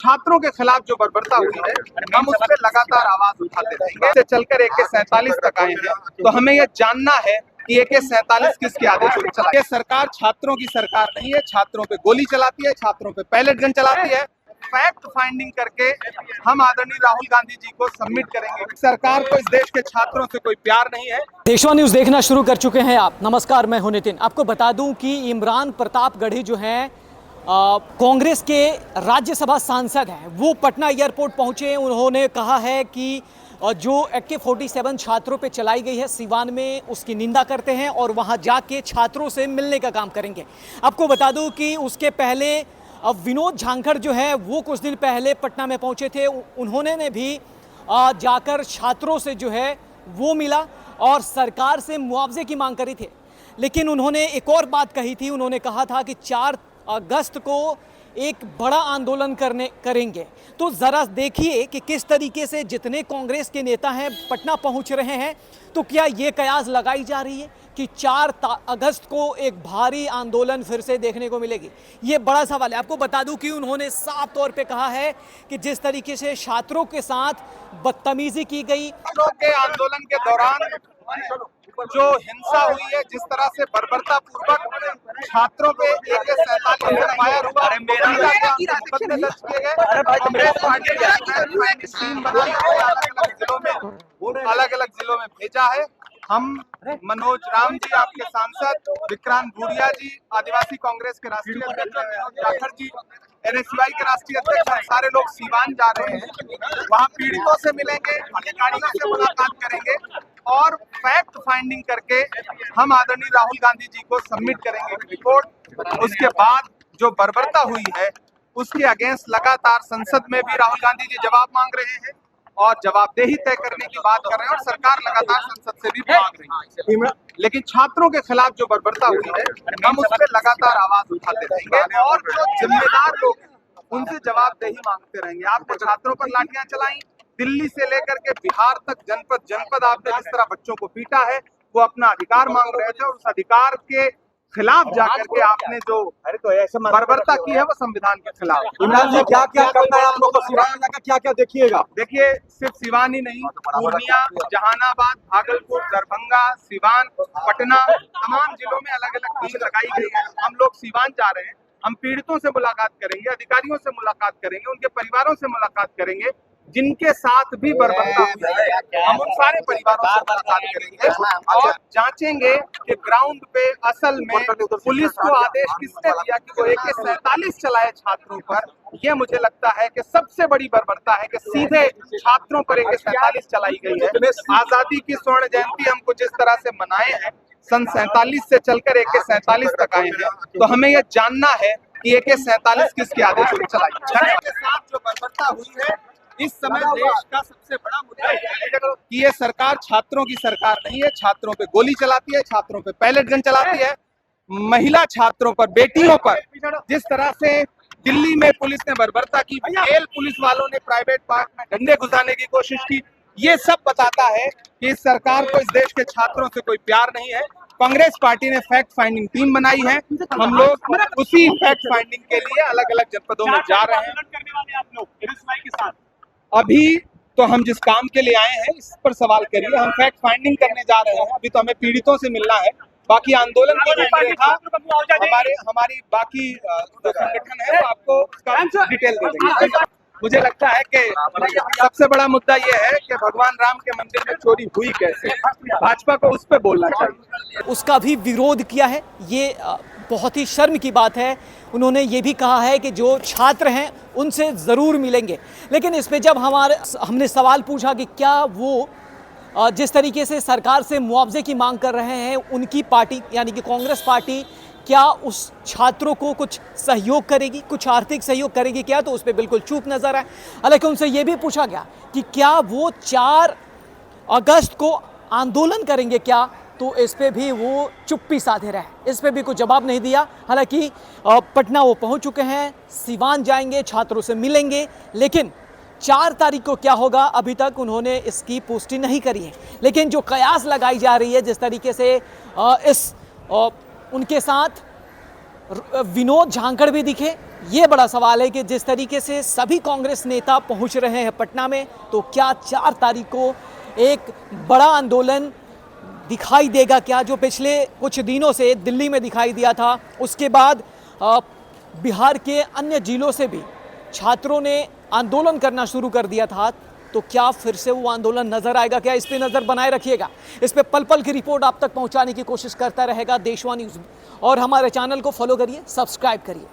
छात्रों के खिलाफ जो बर्बरता हुई है हम उस पर लगातार आवाज उठाते रहेंगे। से चलकर AK-47 तक आए हैं तो हमें यह जानना है कि AK-47 किसके आदेश पर चला। ये सरकार छात्रों की सरकार नहीं है, छात्रों पे गोली चलाती है, छात्रों पे पैलेट गन चलाती है। फैक्ट फाइंडिंग करके हम आदरणीय राहुल गांधी जी को सबमिट करेंगे। सरकार को इस देश के छात्रों से कोई प्यार नहीं है। देशवा न्यूज देखना शुरू कर चुके हैं आप। नमस्कार, मैं हूं नितिन। आपको बता दूं कि इमरान प्रतापगढ़ी जो हैं कांग्रेस के राज्यसभा सांसद हैं, वो पटना एयरपोर्ट पहुंचे। उन्होंने कहा है कि जो AK-47 छात्रों पे चलाई गई है सीवान में, उसकी निंदा करते हैं और वहां जाके छात्रों से मिलने का काम करेंगे। आपको बता दूं कि उसके पहले विनोद झांकड़ जो है वो कुछ दिन पहले पटना में पहुंचे थे। उन्होंने भी जाकर छात्रों से जो है वो मिला और सरकार से मुआवजे की मांग करी थी। लेकिन उन्होंने एक और बात कही थी। उन्होंने कहा था कि 4 अगस्त को एक बड़ा आंदोलन करेंगे। तो ज़रा देखिए कि किस तरीके से जितने कांग्रेस के नेता हैं पटना पहुंच रहे हैं। तो क्या ये कयास लगाई जा रही है कि 4 अगस्त को एक भारी आंदोलन फिर से देखने को मिलेगी? ये बड़ा सवाल है। आपको बता दूं कि उन्होंने साफ तौर पे कहा है कि जिस तरीके से छात्रों के साथ बदतमीजी की गई, के आंदोलन के दौरान जो हिंसा हुई है, जिस तरह से बर्बरता पूर्वक छात्रों पे AK-47 फायर हुआ, मुकदमे दर्ज किए गए। कांग्रेस पार्टी ने अलग अलग जिलों में भेजा है। हम मनोज राम जी, आपके सांसद विक्रांत भूरिया जी, आदिवासी कांग्रेस के राष्ट्रीय अध्यक्ष विनोद झाखड़ जी, NSUI के राष्ट्रीय अध्यक्ष, हम सारे लोग सीवान जा रहे हैं। वहाँ पीड़ितों से मिलेंगे, अधिकारियों से मुलाकात करेंगे और फैक्ट फाइंडिंग करके हम आदरणीय राहुल गांधी जी को सबमिट करेंगे एक रिपोर्ट। उसके बाद जो बर्बरता हुई है उसके अगेंस्ट लगातार संसद में भी राहुल गांधी जी जवाब मांग रहे हैं और जवाबदेही तय करने की बात कर रहे हैं और सरकार लगातार संसद से भी मांग रही है। लेकिन छात्रों के खिलाफ जो बर्बरता हुई है हम उस पर लगातार आवाज उठाते रहेंगे और जो जिम्मेदार लोग हैं उनसे जवाबदेही मांगते रहेंगे। आपने छात्रों पर लाठियां चलाई, दिल्ली से लेकर के बिहार तक जनपद जनपद आपने जिस तरह बच्चों को पीटा है, वो अपना अधिकार मांग रहे थे और उस अधिकार के खिलाफ जाकर के आपने जो बर्बरता की है वो संविधान के खिलाफ। इमरान जी, क्या क्या करना है आप लोग को? सिवान का क्या क्या देखिएगा? देखिए, सिर्फ सिवान ही नहीं, पूर्णिया, जहानाबाद, भागलपुर, दरभंगा, सिवान, पटना, तमाम जिलों में अलग अलग टीम लगाई गई है। हम लोग सिवान जा रहे हैं। हम पीड़ितों से मुलाकात करेंगे, अधिकारियों से मुलाकात करेंगे, उनके परिवारों से मुलाकात करेंगे जिनके साथ भी बर्बरता हुई है। हम उन सारे परिवारों से मुलाकात करेंगे और जांचेंगे कि ग्राउंड पे असल में पुलिस को आदेश किसने दिया कि वो AK-47 चलाए छात्रों पर। ये मुझे लगता है कि सबसे बड़ी बर्बरता है कि सीधे छात्रों पर AK-47 चलाई गई है। आजादी की स्वर्ण जयंती हम कुछ इस तरह से मनाए हैं, सन 47 से चलकर AK-47 तक आए हैं, तो हमें यह जानना है कि AK-47 किसके आदेश पर चलाई गई। के साथ जो बर्बरता हुई है इस समय देश का सबसे बड़ा मुद्दा है कि ये सरकार छात्रों की सरकार नहीं है, छात्रों पे गोली चलाती है, छात्रों पे पैलेट गन चलाती है। महिला छात्रों पर, बेटियों पर जिस तरह से दिल्ली में पुलिस ने बर्बरता की, जेल पुलिस वालों ने प्राइवेट पार्ट में डंडे घुसाने की कोशिश की, ये सब बताता है कि इस सरकार को इस देश के छात्रों से कोई प्यार नहीं है। कांग्रेस पार्टी ने फैक्ट फाइंडिंग टीम बनाई है। हम लोग उसी फैक्ट फाइंडिंग के लिए अलग अलग जनपदों में जा रहे हैं। अभी तो हम जिस काम के लिए आए हैं इस पर सवाल करिए। हम फैक्ट फाइंडिंग करने जा रहे हैं। अभी तो हमें पीड़ितों से मिलना है। बाकी आंदोलन की रूपरेखा हमारी बाकी जो संगठन है वो आपको उसका डिटेल दे देंगे। मुझे लगता है कि सबसे बड़ा मुद्दा ये है कि भगवान राम के मंदिर में चोरी हुई कैसे, भाजपा को उस पर बोलना चाहिए। उसका भी विरोध किया है। ये बहुत ही शर्म की बात है। उन्होंने ये भी कहा है कि जो छात्र हैं उनसे ज़रूर मिलेंगे। लेकिन इस पे जब हमने सवाल पूछा कि क्या वो जिस तरीके से सरकार से मुआवजे की मांग कर रहे हैं, उनकी पार्टी यानी कि कांग्रेस पार्टी क्या उस छात्रों को कुछ सहयोग करेगी, कुछ आर्थिक सहयोग करेगी क्या, तो उस पर बिल्कुल चुप नजर आए। हालांकि उनसे ये भी पूछा गया कि क्या वो 4 अगस्त को आंदोलन करेंगे क्या, तो इस पे भी वो चुप्पी साधे रहे। इस पे भी कोई जवाब नहीं दिया। हालांकि पटना वो पहुंच चुके हैं, सिवान जाएंगे, छात्रों से मिलेंगे, लेकिन 4 तारीख को क्या होगा अभी तक उन्होंने इसकी पुष्टि नहीं करी है। लेकिन जो कयास लगाई जा रही है, जिस तरीके से उनके साथ विनोद झांकड़ भी दिखे? ये बड़ा सवाल है कि जिस तरीके से सभी कांग्रेस नेता पहुंच रहे हैं पटना में, तो क्या 4 तारीख को एक बड़ा आंदोलन दिखाई देगा क्या, जो पिछले कुछ दिनों से दिल्ली में दिखाई दिया था? उसके बाद बिहार के अन्य जिलों से भी छात्रों ने आंदोलन करना शुरू कर दिया था, तो क्या फिर से वो आंदोलन नजर आएगा क्या? इस पे नजर बनाए रखिएगा। इस पे पल पल की रिपोर्ट आप तक पहुंचाने की कोशिश करता रहेगा देशवा न्यूज़, और हमारे चैनल को फॉलो करिए, सब्सक्राइब करिए।